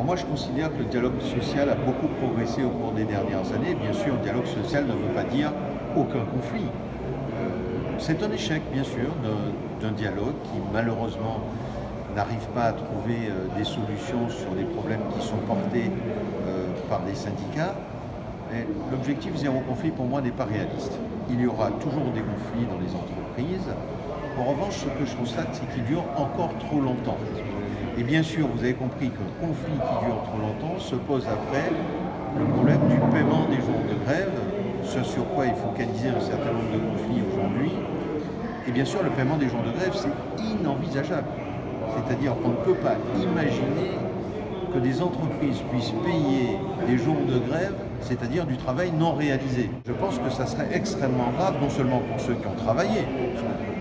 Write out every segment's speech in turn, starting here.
Alors moi, je considère que le dialogue social a beaucoup progressé au cours des dernières années. Bien sûr, le dialogue social ne veut pas dire aucun conflit. C'est un échec, bien sûr, d'un dialogue qui, malheureusement, n'arrive pas à trouver des solutions sur des problèmes qui sont portés par des syndicats. Mais l'objectif zéro conflit, pour moi, n'est pas réaliste. Il y aura toujours des conflits dans les entreprises. En revanche, ce que je constate, c'est qu'ils durent encore trop longtemps. Et bien sûr, vous avez compris que le conflit qui dure trop longtemps se pose après le problème du paiement des jours de grève, ce sur quoi il faut focaliser un certain nombre de conflits aujourd'hui. Et bien sûr, le paiement des jours de grève, c'est inenvisageable. C'est-à-dire qu'on ne peut pas imaginer que des entreprises puissent payer des jours de grève, c'est-à-dire du travail non réalisé. Je pense que ça serait extrêmement grave, non seulement pour ceux qui ont travaillé,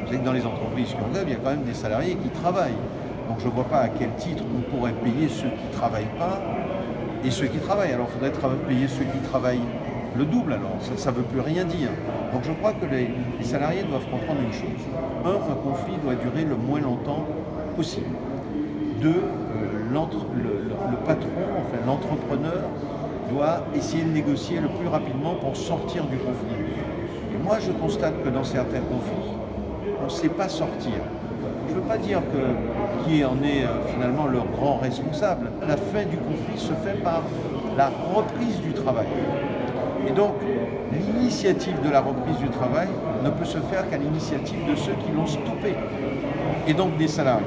vous savez que dans les entreprises qui ont grève, il y a quand même des salariés qui travaillent. Donc je ne vois pas à quel titre on pourrait payer ceux qui ne travaillent pas et ceux qui travaillent. Alors il faudrait payer ceux qui travaillent le double alors, ça ne veut plus rien dire. Donc je crois que les salariés doivent comprendre une chose. Un conflit doit durer le moins longtemps possible. Deux, le patron, enfin l'entrepreneur, doit essayer de négocier le plus rapidement pour sortir du conflit. Et moi je constate que dans certains conflits, on ne sait pas sortir. Je ne veux pas dire qui en est finalement leur grand responsable. La fin du conflit se fait par la reprise du travail. Et donc, l'initiative de la reprise du travail ne peut se faire qu'à l'initiative de ceux qui l'ont stoppé, et donc des salariés.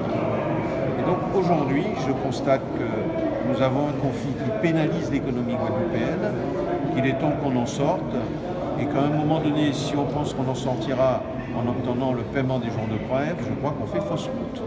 Et donc aujourd'hui, je constate que nous avons un conflit qui pénalise l'économie guadeloupéenne, qu'il est temps qu'on en sorte, et qu'à un moment donné, si on pense qu'on en sortira en obtenant le paiement des jours de grève, je crois qu'on fait fausse route.